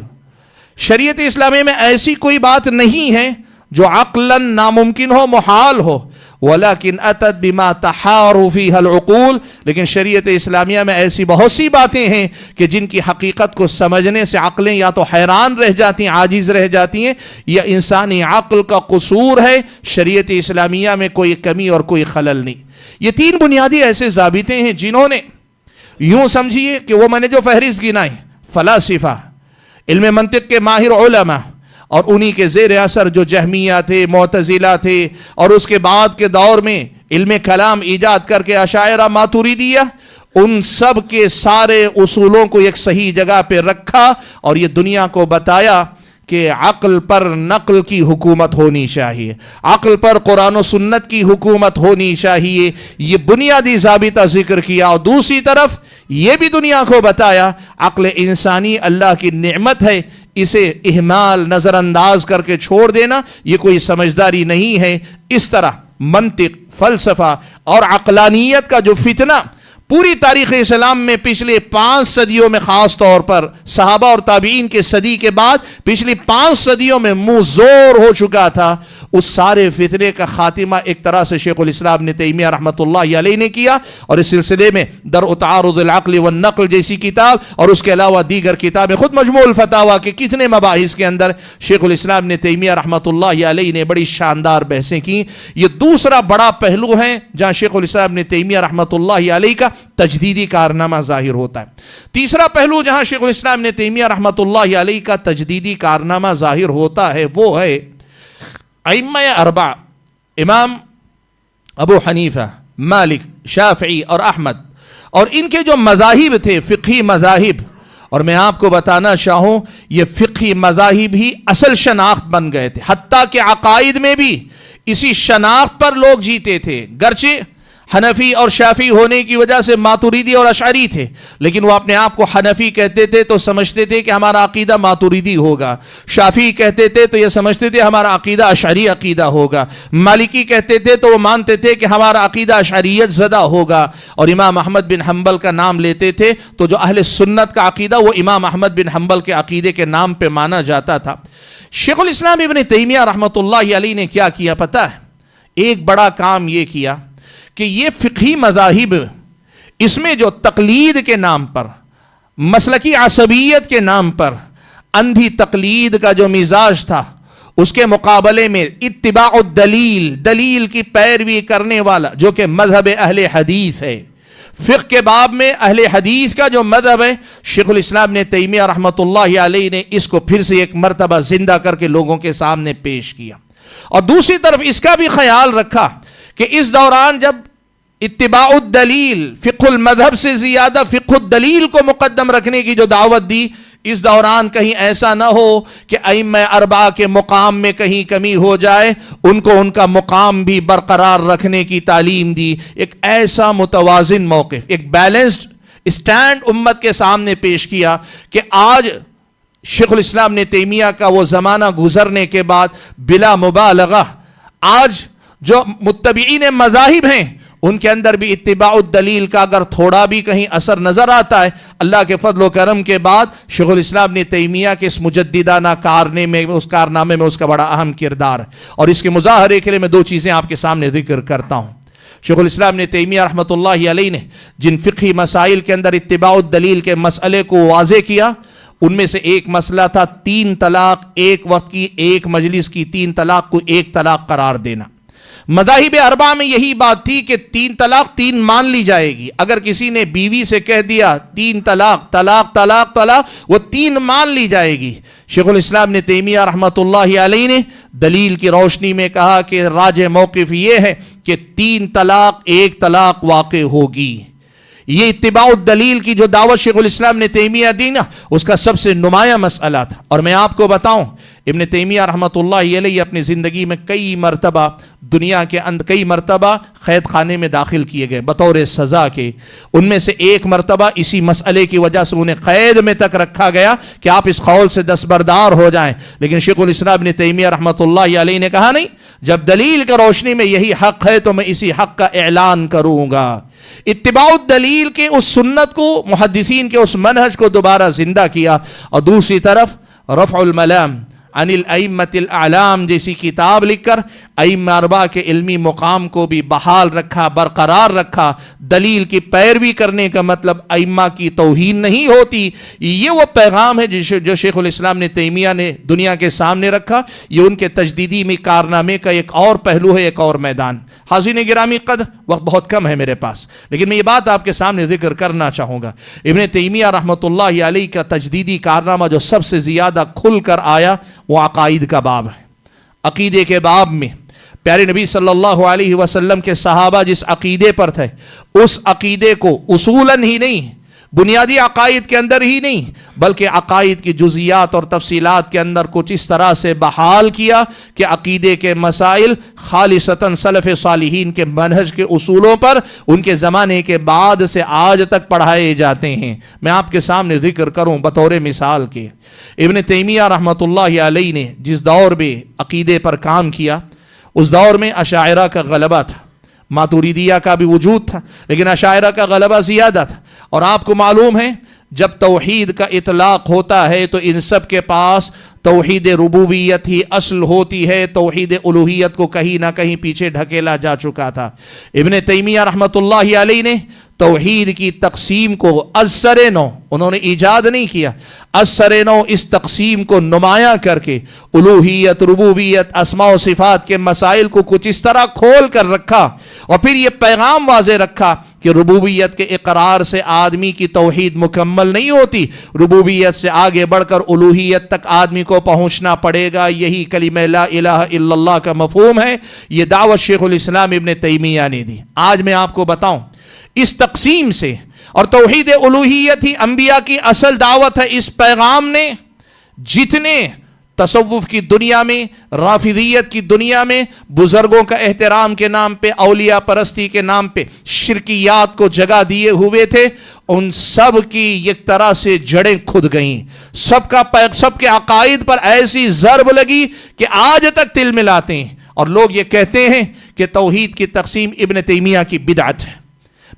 شریعت اسلامی میں ایسی کوئی بات نہیں ہے جو عقلاً ناممکن ہو، محال ہو، ولیکن اتت بما تحار فیہ العقول، لیکن شریعت اسلامیہ میں ایسی بہت سی باتیں ہیں کہ جن کی حقیقت کو سمجھنے سے عقلیں یا تو حیران رہ جاتی ہیں، عاجز رہ جاتی ہیں، یا انسانی عقل کا قصور ہے، شریعت اسلامیہ میں کوئی کمی اور کوئی خلل نہیں۔ یہ تین بنیادی ایسے ضابطے ہیں جنہوں نے، یوں سمجھیے کہ وہ میں نے جو فہرست گنائے، فلاسفہ، علم منطق کے ماہر علماء، اور انہی کے زیر اثر جو جہمیہ تھے، معتزلہ تھے، اور اس کے بعد کے دور میں علم کلام ایجاد کر کے اشاعرہ ماتوریدیہ، ان سب کے سارے اصولوں کو ایک صحیح جگہ پہ رکھا اور یہ دنیا کو بتایا کہ عقل پر نقل کی حکومت ہونی چاہیے، عقل پر قرآن و سنت کی حکومت ہونی چاہیے، یہ بنیادی ضابطہ ذکر کیا۔ اور دوسری طرف یہ بھی دنیا کو بتایا عقل انسانی اللہ کی نعمت ہے، اسے اہمال نظر انداز کر کے چھوڑ دینا یہ کوئی سمجھداری نہیں ہے۔ اس طرح منطق، فلسفہ اور عقلانیت کا جو فتنہ پوری تاریخ اسلام میں پچھلے 5 صدیوں میں، خاص طور پر صحابہ اور تابعین کے صدی کے بعد پچھلی 5 صدیوں میں منہ زور ہو چکا تھا، اس سارے فتنے کا خاتمہ ایک طرح سے شیخ الاسلام ابن تیمیہ رحمۃ اللہ علیہ نے کیا۔ اور اس سلسلے میں درء تعارض العقل والنقل جیسی کتاب اور اس کے علاوہ دیگر کتابیں، خود مجموع الفتاویٰ کے کتنے مباحث کے اندر شیخ الاسلام ابن تیمیہ رحمۃ اللہ علیہ نے بڑی شاندار بحثیں کی۔ یہ دوسرا بڑا پہلو ہے جہاں شیخ الاسلام ابن تیمیہ رحمۃ اللہ علیہ کا تجدیدی کارنامہ ظاہر ہوتا ہے۔ تیسرا پہلو جہاں شیخ الاسلام ابن تیمیہ رحمۃ اللہ علیہ کا تجدیدی کارنامہ ظاہر ہوتا ہے وہ ہے ائمہ اربعہ، امام ابو حنیفہ، مالک، شافعی اور احمد، اور ان کے جو مذاہب تھے، فقہی مذاہب، اور میں آپ کو بتانا چاہوں یہ فقہی مذاہب ہی اصل شناخت بن گئے تھے، حتیٰ کہ عقائد میں بھی اسی شناخت پر لوگ جیتے تھے۔ گرچہ حنفی اور شافعی ہونے کی وجہ سے ماتوریدی اور اشعری تھے، لیکن وہ اپنے آپ کو حنفی کہتے تھے تو سمجھتے تھے کہ ہمارا عقیدہ ماتوریدی ہوگا، شافعی کہتے تھے تو یہ سمجھتے تھے ہمارا عقیدہ اشعری عقیدہ ہوگا، مالکی کہتے تھے تو وہ مانتے تھے کہ ہمارا عقیدہ اشعریت زدہ ہوگا، اور امام احمد بن حنبل کا نام لیتے تھے تو جو اہل سنت کا عقیدہ وہ امام احمد بن حنبل کے عقیدے کے نام پہ مانا جاتا تھا۔ شیخ الاسلام ابن تیمیہ رحمۃ اللہ علیہ نے کیا کیا پتہ ہے؟ ایک بڑا کام یہ کیا کہ یہ فقہی مذاہب، اس میں جو تقلید کے نام پر، مسلکی عصبیت کے نام پر اندھی تقلید کا جو مزاج تھا، اس کے مقابلے میں اتباع الدلیل، دلیل کی پیروی کرنے والا جو کہ مذہب اہل حدیث ہے، فقہ کے باب میں اہل حدیث کا جو مذہب ہے، شیخ الاسلام نے تیمیہ رحمۃ اللہ علیہ نے اس کو پھر سے ایک مرتبہ زندہ کر کے لوگوں کے سامنے پیش کیا۔ اور دوسری طرف اس کا بھی خیال رکھا کہ اس دوران جب اتباع الدلیل، فقہ المذہب سے زیادہ فقہ الدلیل کو مقدم رکھنے کی جو دعوت دی، اس دوران کہیں ایسا نہ ہو کہ ائمہ اربعہ کے مقام میں کہیں کمی ہو جائے، ان کو ان کا مقام بھی برقرار رکھنے کی تعلیم دی۔ ایک ایسا متوازن موقف، ایک بیلنسڈ اسٹینڈ امت کے سامنے پیش کیا کہ آج شیخ الاسلام نے تیمیہ کا وہ زمانہ گزرنے کے بعد بلا مبالغہ آج جو متبعین مذاہب ہیں ان کے اندر بھی اتباع الدلیل کا اگر تھوڑا بھی کہیں اثر نظر آتا ہے، اللہ کے فضل و کرم کے بعد شیخ الاسلام نے تیمیہ کے اس مجددانہ کارنامے میں اس کا بڑا اہم کردار ہے۔ اور اس کے مظاہرے کے لیے میں 2 چیزیں آپ کے سامنے ذکر کرتا ہوں۔ شیخ الاسلام نے تیمیہ رحمۃ اللہ علیہ نے جن فقہی مسائل کے اندر اتباع الدلیل کے مسئلے کو واضح کیا، ان میں سے ایک مسئلہ تھا 3 طلاق، ایک وقت کی، ایک مجلس کی 3 طلاق کو 1 طلاق قرار دینا۔ مذاہب اربعہ میں یہی بات تھی کہ 3 طلاق 3 مان لی جائے گی۔ اگر کسی نے بیوی سے کہہ دیا 3 طلاق، طلاق طلاق طلاق، وہ 3 مان لی جائے گی۔ شیخ الاسلام نے تیمیہ رحمۃ اللہ علیہ نے دلیل کی روشنی میں کہا کہ راجح موقف یہ ہے کہ 3 طلاق 1 طلاق واقع ہوگی۔ یہ اتباع الدلیل کی جو دعوت شیخ الاسلام نے تیمیہ دی نا، اس کا سب سے نمایاں مسئلہ تھا۔ اور میں آپ کو بتاؤں، ابن تیمیہ رحمۃ اللہ علیہ اپنی زندگی میں کئی مرتبہ دنیا کے اندر کئی مرتبہ قید خانے میں داخل کیے گئے بطور سزا کے۔ ان میں سے ایک مرتبہ اسی مسئلے کی وجہ سے انہیں قید میں تک رکھا گیا کہ آپ اس قول سے دستبردار ہو جائیں، لیکن شیخ الاسلام ابن تیمیہ رحمۃ اللہ علیہ نے کہا نہیں، جب دلیل کی روشنی میں یہی حق ہے تو میں اسی حق کا اعلان کروں گا۔ اتباع الدلیل کے اس سنت کو، محدثین کے اس منہج کو دوبارہ زندہ کیا۔ اور دوسری طرف رفع الملام عن الائمۃ الاعلام جیسی کتاب لکھ کر ائمہ اربعہ کے علمی مقام کو بھی بحال رکھا، برقرار رکھا۔ دلیل کی پیروی کرنے کا مطلب ائمہ کی توہین نہیں ہوتی، یہ وہ پیغام ہے جو شیخ الاسلام نے تیمیہ نے دنیا کے سامنے رکھا۔ یہ ان کے تجدیدی میں کارنامے کا ایک اور پہلو ہے، ایک اور میدان۔ حاضرین گرامی قدر، وقت بہت کم ہے میرے پاس، لیکن میں یہ بات آپ کے سامنے ذکر کرنا چاہوں گا۔ ابن تیمیہ رحمۃ اللہ علیہ کا تجدیدی کارنامہ جو سب سے زیادہ کھل کر آیا وہ عقائد کا باب ہے۔ عقیدے کے باب میں پیارے نبی صلی اللہ علیہ وسلم کے صحابہ جس عقیدے پر تھے اس عقیدے کو اصولاً ہی نہیں، بنیادی عقائد کے اندر ہی نہیں، بلکہ عقائد کی جزیات اور تفصیلات کے اندر کچھ اس طرح سے بحال کیا کہ عقیدے کے مسائل خالصتاً سلف صالحین کے منہج کے اصولوں پر ان کے زمانے کے بعد سے آج تک پڑھائے جاتے ہیں۔ میں آپ کے سامنے ذکر کروں بطور مثال کے، ابن تیمیہ رحمۃ اللہ علیہ نے جس دور میں عقیدے پر کام کیا اس دور میں اشاعرہ کا غلبہ تھا، ماتوریدیہ کا بھی وجود تھا، لیکن اشاعرہ کا غلبہ زیادہ تھا۔ اور آپ کو معلوم ہے جب توحید کا اطلاق ہوتا ہے تو ان سب کے پاس توحید ربوبیت ہی اصل ہوتی ہے، توحید الوہیت کو کہیں نہ کہیں پیچھے ڈھکیلا جا چکا تھا۔ ابن تیمیہ رحمۃ اللہ علیہ نے توحید کی تقسیم کو از سر نو، انہوں نے ایجاد نہیں کیا، از سر نو اس تقسیم کو نمایاں کر کے الوہیت، ربوبیت، اسماء و صفات کے مسائل کو کچھ اس طرح کھول کر رکھا اور پھر یہ پیغام واضح رکھا کہ ربوبیت کے اقرار سے آدمی کی توحید مکمل نہیں ہوتی، ربوبیت سے آگے بڑھ کر الوہیت تک آدمی کو پہنچنا پڑے گا۔ یہی کلمہ لا الہ الا اللہ کا مفہوم ہے، یہ دعوت شیخ الاسلام ابن تیمیہ نے دی۔ آج میں آپ کو بتاؤں اس تقسیم سے، اور توحید الوہیت ہی انبیاء کی اصل دعوت ہے، اس پیغام نے جتنے تصوف کی دنیا میں، رافضیت کی دنیا میں بزرگوں کا احترام کے نام پہ، اولیاء پرستی کے نام پہ شرکیات کو جگہ دیے ہوئے تھے، ان سب کی ایک طرح سے جڑیں کھد گئیں، سب کے عقائد پر ایسی ضرب لگی کہ آج تک تل ملاتے ہیں، اور لوگ یہ کہتے ہیں کہ توحید کی تقسیم ابن تیمیہ کی بدعت ہے۔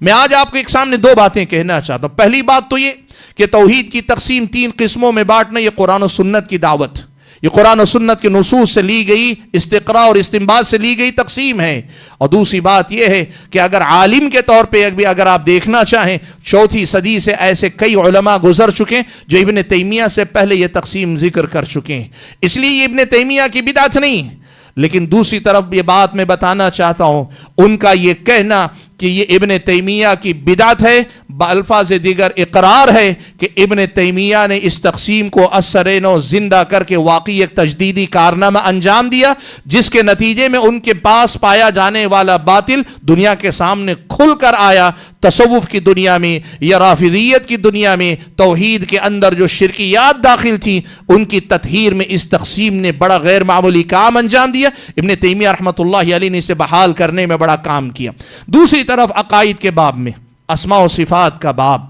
میں آج آپ کو ایک سامنے دو باتیں کہنا چاہتا ہوں۔ پہلی بات تو یہ کہ توحید کی تقسیم تین قسموں میں بانٹنا یہ قرآن و سنت کی دعوت، یہ قرآن و سنت کے نصوص سے لی گئی، استقراء اور استنباط سے لی گئی تقسیم ہے۔ اور دوسری بات یہ ہے کہ اگر عالم کے طور پہ بھی اگر آپ دیکھنا چاہیں، چوتھی صدی سے ایسے کئی علماء گزر چکے جو ابن تیمیہ سے پہلے یہ تقسیم ذکر کر چکے ہیں، اس لیے یہ ابن تیمیہ کی بدعت نہیں۔ لیکن دوسری طرف یہ بات میں بتانا چاہتا ہوں، ان کا یہ کہنا کہ یہ ابن تیمیہ کی بدعت ہے، بالفاظ دیگر اقرار ہے کہ ابن تیمیہ نے اس تقسیم کو اثر نو زندہ کر کے واقعی ایک تجدیدی کارنامہ انجام دیا، جس کے نتیجے میں ان کے پاس پایا جانے والا باطل دنیا کے سامنے کھل کر آیا۔ تصوف کی دنیا میں یا رافضیت کی دنیا میں توحید کے اندر جو شرکیات داخل تھیں ان کی تطہیر میں اس تقسیم نے بڑا غیر معمولی کام انجام دیا۔ ابن تیمیہ رحمۃ اللہ علیہ نے اسے بحال کرنے میں بڑا کام کیا۔ دوسری طرف عقائد کے باب میں، اسماء و صفات کا باب،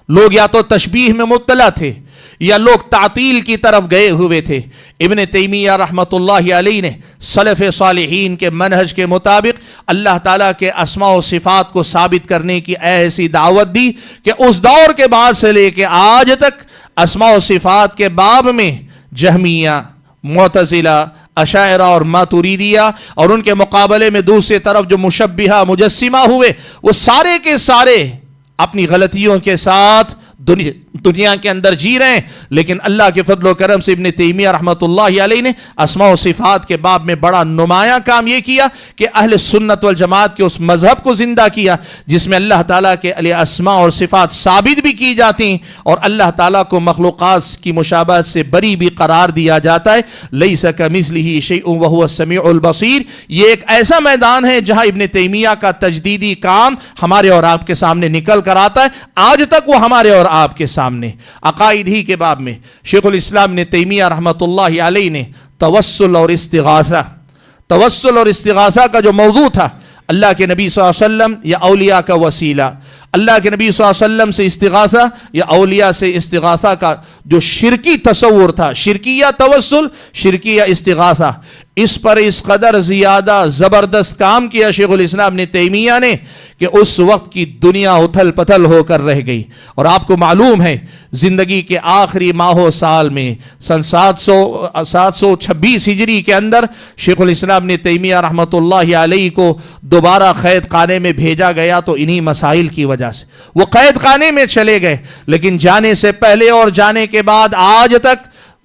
لوگ یا تو تشبیہ میں مبتلا تھے یا لوگ تعطیل کی طرف گئے ہوئے تھے۔ ابن تیمیہ رحمۃ اللہ علیہ نے سلف صالحین کے منہج کے مطابق اللہ تعالیٰ کے اسماء و صفات کو ثابت کرنے کی ایسی دعوت دی کہ اس دور کے بعد سے لے کے آج تک اسماء و صفات کے باب میں جہمیہ، معتزلہ، اشاعرہ اور ماتوریدیہ اور ان کے مقابلے میں دوسری طرف جو مشبہہ مجسمہ ہوئے، وہ سارے کے سارے اپنی غلطیوں کے ساتھ دنیا کے اندر جی رہے ہیں، لیکن اللہ کے فضل و کرم سے ابن تیمیہ رحمۃ اللہ علیہ نے اسماء و صفات کے باب میں بڑا نمایاں کام یہ کیا کہ اہل سنت والجماعت کے اس مذہب کو زندہ کیا جس میں اللہ تعالیٰ کے علیہ اسماء اور صفات ثابت بھی کی جاتی ہیں اور اللہ تعالیٰ کو مخلوقات کی مشابہت سے بری بھی قرار دیا جاتا ہے۔ لیس کمثلہ شیء وہو السمیع البصیر، یہ ایک ایسا میدان ہے جہاں ابن تیمیہ کا تجدیدی کام ہمارے اور آپ کے سامنے نکل کر آتا ہے، آج تک وہ ہمارے اور آپ کے سامنے۔ عقائد ہی کے باب میں شیخ الاسلام نے تیمیہ رحمۃ اللہ علیہ نے توسل اور استغاثہ کا جو موضوع تھا، اللہ کے نبی صلی اللہ علیہ وسلم یا اولیاء کا وسیلہ، اللہ کے نبی صلی اللہ علیہ وسلم سے استغاثہ یا اولیاء سے استغاثہ کا جو شرکی تصور تھا، شرکیہ توسل، شرکیہ استغاثہ، اس پر اس قدر زیادہ زبردست کام کیا شیخ الاسلام نے تیمیہ نے کہ اس وقت کی دنیا اتھل پتھل ہو کر رہ گئی۔ اور آپ کو معلوم ہے زندگی کے آخری ماہ و سال میں سن 726 ہجری کے اندر شیخ الاسلام نے تیمیہ رحمۃ اللہ علیہ کو دوبارہ قید خانے میں بھیجا گیا تو انہی مسائل کی وجہ سے وہ قید خانے میں چلے گئے، لیکن جانے سے پہلے اور جانے کے بعد آج تک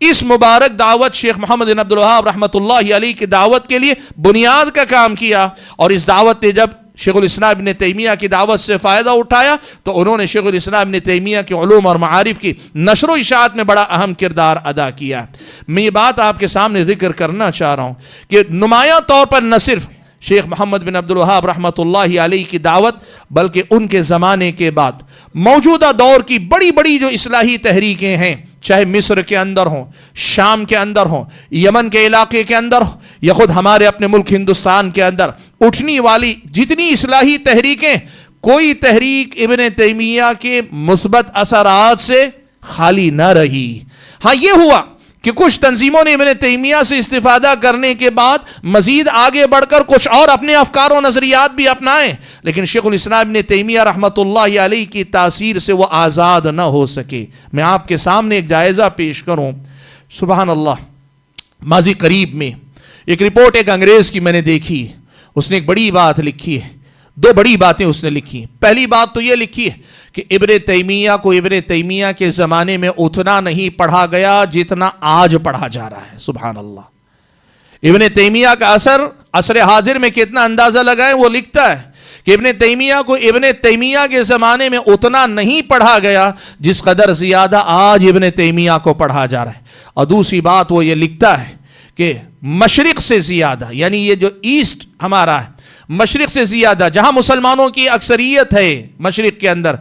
اس مبارک دعوت شیخ محمد بن عبد الوہاب رحمۃ اللہ علیہ کی دعوت کے لیے بنیاد کا کام کیا، اور اس دعوت نے جب شیخ الاسلام ابن تیمیہ کی دعوت سے فائدہ اٹھایا تو انہوں نے شیخ الاسلام ابن تیمیہ کے علوم اور معارف کی نشر و اشاعت میں بڑا اہم کردار ادا کیا۔ میں یہ بات آپ کے سامنے ذکر کرنا چاہ رہا ہوں کہ نمایاں طور پر نہ صرف شیخ محمد بن عبد الوہاب رحمۃ اللہ علیہ کی دعوت، بلکہ ان کے زمانے کے بعد موجودہ دور کی بڑی بڑی جو اصلاحی تحریکیں ہیں، چاہے مصر کے اندر ہوں، شام کے اندر ہوں، یمن کے علاقے کے اندر ہوں، یا خود ہمارے اپنے ملک ہندوستان کے اندر اٹھنے والی جتنی اصلاحی تحریکیں، کوئی تحریک ابن تیمیہ کے مثبت اثرات سے خالی نہ رہی۔ ہاں یہ ہوا کہ کچھ تنظیموں نے ابن تیمیہ سے استفادہ کرنے کے بعد مزید آگے بڑھ کر کچھ اور اپنے افکار و نظریات بھی اپنائیں، لیکن شیخ الاسلام ابن تیمیہ رحمۃ اللہ علیہ کی تاثیر سے وہ آزاد نہ ہو سکے۔ میں آپ کے سامنے ایک جائزہ پیش کروں، سبحان اللہ، ماضی قریب میں ایک رپورٹ ایک انگریز کی میں نے دیکھی، اس نے ایک بڑی بات لکھی ہے، دو بڑی باتیں اس نے لکھی۔ پہلی بات تو یہ لکھی ہے کہ ابن تیمیہ کو ابن تیمیہ کے زمانے میں اتنا نہیں پڑھا گیا جتنا آج پڑھا جا رہا ہے۔ سبحان اللہ، ابن تیمیہ کا عصر حاضر میں کتنا اندازہ لگائیں، وہ لکھتا ہے کہ ابن تیمیہ کو ابن تیمیہ کے زمانے میں اتنا نہیں پڑھا گیا جس قدر زیادہ آج ابن تیمیہ کو پڑھا جا رہا ہے۔ اور دوسری بات وہ یہ لکھتا ہے کہ مشرق سے زیادہ، یعنی یہ جو ایسٹ ہمارا ہے، مشرق سے زیادہ، جہاں مسلمانوں کی اکثریت ہے مشرق کے اندر،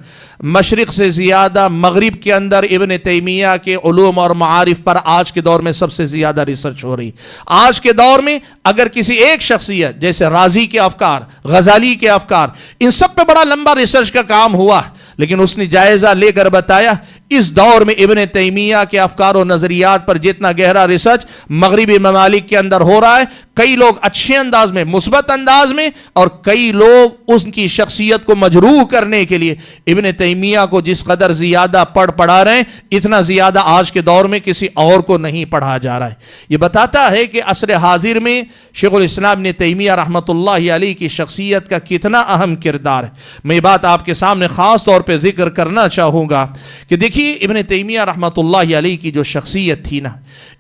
مشرق سے زیادہ مغرب کے اندر ابن تیمیہ کے علوم اور معارف پر آج کے دور میں سب سے زیادہ ریسرچ ہو رہی۔ آج کے دور میں اگر کسی ایک شخصیت جیسے رازی کے افکار، غزالی کے افکار، ان سب پہ بڑا لمبا ریسرچ کا کام ہوا، لیکن اس نے جائزہ لے کر بتایا اس دور میں ابن تیمیہ کے افکار و نظریات پر جتنا گہرا ریسرچ مغربی ممالک کے اندر ہو رہا ہے، کئی لوگ اچھے انداز میں، مثبت انداز میں، اور کئی لوگ اس کی شخصیت کو مجروح کرنے کے لیے ابن تیمیہ کو جس قدر زیادہ پڑھا رہے ہیں، اتنا زیادہ آج کے دور میں کسی اور کو نہیں پڑھا جا رہا ہے۔ یہ بتاتا ہے کہ عصر حاضر میں شیخ الاسلام ابن تیمیہ رحمۃ اللہ علیہ کی شخصیت کا کتنا اہم کردار ہے۔ میں یہ بات آپ کے سامنے خاص طور پہ ذکر کرنا چاہوں گا کہ دیکھیے ابن تیمیہ رحمۃ اللہ علیہ کی جو شخصیت تھی نا،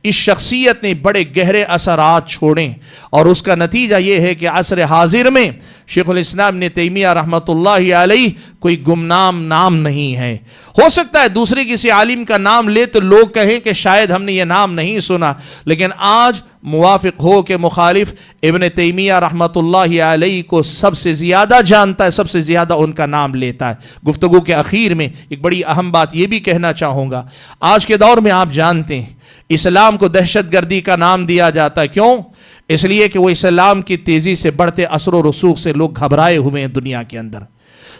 اس شخصیت نے بڑے گہرے اثرات چھوڑے، اور اس کا نتیجہ یہ ہے کہ عصر حاضر میں شیخ الاسلام ابن تیمیہ رحمۃ اللہ علیہ کوئی گمنام نام نہیں ہے۔ ہو سکتا ہے دوسرے کسی عالم کا نام لے تو لوگ کہیں کہ شاید ہم نے یہ نام نہیں سنا، لیکن آج موافق ہو کہ مخالف ابن تیمیہ رحمۃ اللہ علیہ کو سب سے زیادہ جانتا ہے، سب سے زیادہ ان کا نام لیتا ہے۔ گفتگو کے اخیر میں ایک بڑی اہم بات یہ بھی کہنا چاہوں گا، آج کے دور میں آپ جانتے ہیں اسلام کو دہشت گردی کا نام دیا جاتا ہے، کیوں؟ اس لیے کہ وہ اسلام کی تیزی سے بڑھتے اثر و رسوخ سے لوگ گھبرائے ہوئے ہیں دنیا کے اندر۔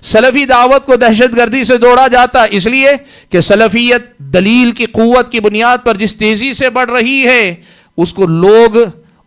سلفی دعوت کو دہشت گردی سے جوڑا جاتا ہے اس لیے کہ سلفیت دلیل کی قوت کی بنیاد پر جس تیزی سے بڑھ رہی ہے، اس کو لوگ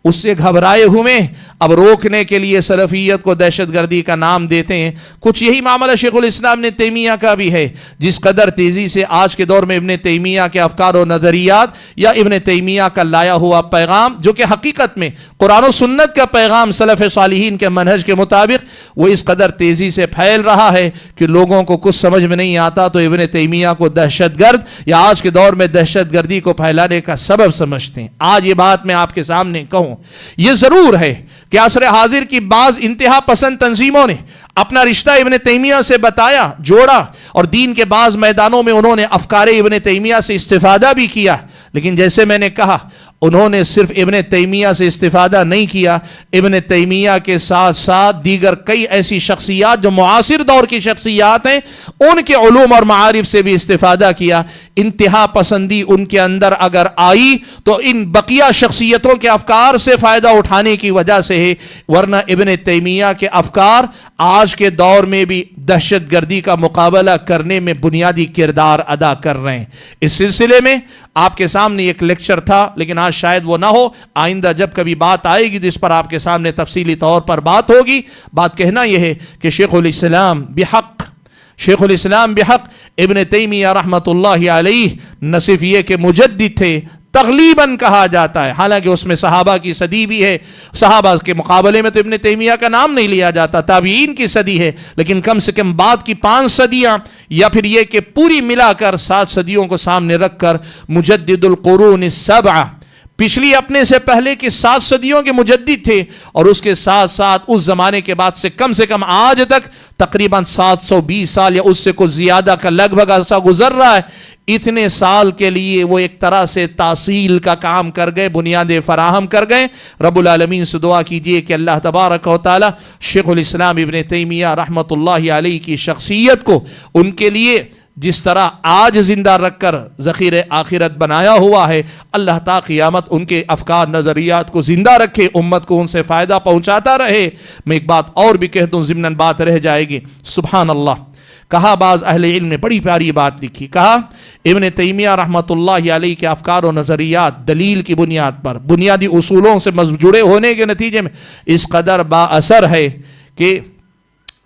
اس سے گھبرائے ہوئے، اب روکنے کے لیے سلفیت کو دہشت گردی کا نام دیتے ہیں۔ کچھ یہی معاملہ شیخ الاسلام ابن تیمیہ کا بھی ہے، جس قدر تیزی سے آج کے دور میں ابن تیمیہ کے افکار و نظریات یا ابن تیمیہ کا لایا ہوا پیغام، جو کہ حقیقت میں قرآن و سنت کا پیغام سلف صالحین کے منہج کے مطابق، وہ اس قدر تیزی سے پھیل رہا ہے کہ لوگوں کو کچھ سمجھ میں نہیں آتا تو ابن تیمیہ کو دہشت گرد یا آج کے دور میں دہشت گردی کو پھیلانے کا سبب سمجھتے ہیں۔ آج یہ بات میں آپ کے سامنے کہوں، یہ ضرور ہے کہ عصر حاضر کی بعض انتہا پسند تنظیموں نے اپنا رشتہ ابن تیمیہ سے بتایا، جوڑا، اور دین کے بعض میدانوں میں انہوں نے افکار ابن تیمیہ سے استفادہ بھی کیا، لیکن جیسے میں نے کہا انہوں نے صرف ابن تیمیہ سے استفادہ نہیں کیا، ابن تیمیہ کے ساتھ ساتھ دیگر کئی ایسی شخصیات جو معاصر دور کی شخصیات ہیں ان کے علوم اور معارف سے بھی استفادہ کیا۔ انتہا پسندی ان کے اندر اگر آئی تو ان بقیہ شخصیتوں کے افکار سے فائدہ اٹھانے کی وجہ سے ہے، ورنہ ابن تیمیہ کے افکار آج کے دور میں بھی دہشت گردی کا مقابلہ کرنے میں بنیادی کردار ادا کر رہے ہیں۔ اس سلسلے میں آپ کے سامنے ایک لیکچر تھا، لیکن آج شاید وہ نہ ہو، آئندہ جب کبھی بات آئے گی جس پر آپ کے سامنے تفصیلی طور پر بات ہوگی۔ بات کہنا یہ ہے کہ شیخ الاسلام بحق ابن تیمیہ رحمۃ اللہ علیہ نہ صرف یہ کہ مجدد تھے، تغلیباً کہا جاتا ہے، حالانکہ اس میں صحابہ کی صدی بھی ہے، صحابہ کے مقابلے میں تو ابن تیمیہ کا نام نہیں لیا جاتا، تابعین کی صدی ہے، لیکن کم سے کم بعد کی 5 صدیاں یا پھر یہ کہ پوری ملا کر 7 صدیوں کو سامنے رکھ کر مجدد القرون السبعہ، پچھلی اپنے سے پہلے کی 7 صدیوں کے مجدد تھے، اور اس کے ساتھ ساتھ اس زمانے کے بعد سے کم آج تک تقریباً 720 سال یا اس سے کچھ زیادہ کا لگ بھگ عرصہ گزر رہا ہے، اتنے سال کے لیے وہ ایک طرح سے تاصیل کا کام کر گئے، بنیادیں فراہم کر گئے۔ رب العالمین سے دعا کیجئے کہ اللہ تبارک و تعالی شیخ الاسلام ابن تیمیہ رحمۃ اللہ علیہ کی شخصیت کو ان کے لیے جس طرح آج زندہ رکھ کر ذخیر آخرت بنایا ہوا ہے، اللہ تا قیامت ان کے افکار نظریات کو زندہ رکھے، امت کو ان سے فائدہ پہنچاتا رہے۔ میں ایک بات اور بھی کہہ دوں، ضمناً بات رہ جائے گی، سبحان اللہ، کہا بعض اہل علم نے بڑی پیاری بات لکھی، کہا ابن تیمیہ رحمۃ اللہ علیہ کے افکار و نظریات دلیل کی بنیاد پر، بنیادی اصولوں سے جڑے ہونے کے نتیجے میں اس قدر با اثر ہے کہ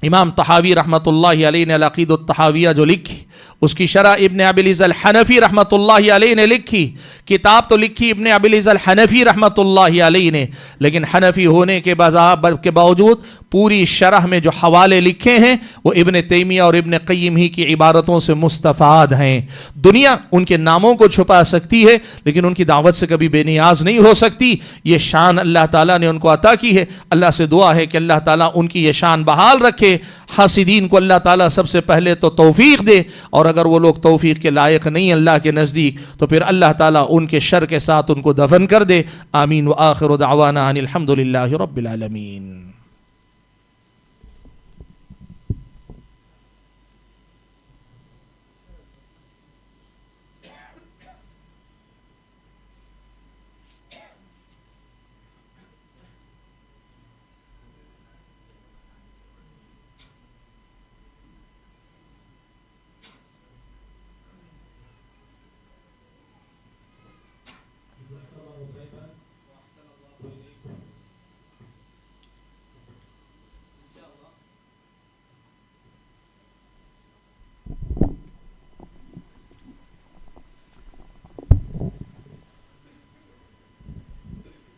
امام طحاوی رحمۃ اللہ علیہ نے العقیدہ الطحاویہ جو لکھی، اس کی شرح ابن ابی العز الحنفی رحمۃ اللہ علیہ نے لکھی، کتاب تو لکھی ابن ابی العز الحنفی رحمۃ اللہ علیہ نے، لیکن حنفی ہونے کے باوجود پوری شرح میں جو حوالے لکھے ہیں وہ ابن تیمیہ اور ابن قیم ہی کی عبارتوں سے مستفاد ہیں۔ دنیا ان کے ناموں کو چھپا سکتی ہے لیکن ان کی دعوت سے کبھی بے نیاز نہیں ہو سکتی، یہ شان اللہ تعالیٰ نے ان کو عطا کی ہے۔ اللہ سے دعا ہے کہ اللہ تعالیٰ ان کی یہ شان بحال رکھے، حاسدین کو اللہ تعالیٰ سب سے پہلے تو توفیق دے، اور اگر وہ لوگ توفیق کے لائق نہیں اللہ کے نزدیک تو پھر اللہ تعالیٰ ان کے شر کے ساتھ ان کو دفن کر دے۔ آمین وآخر دعوانا ان الحمدللہ رب العالمین۔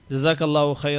جزاک اللہ خیر۔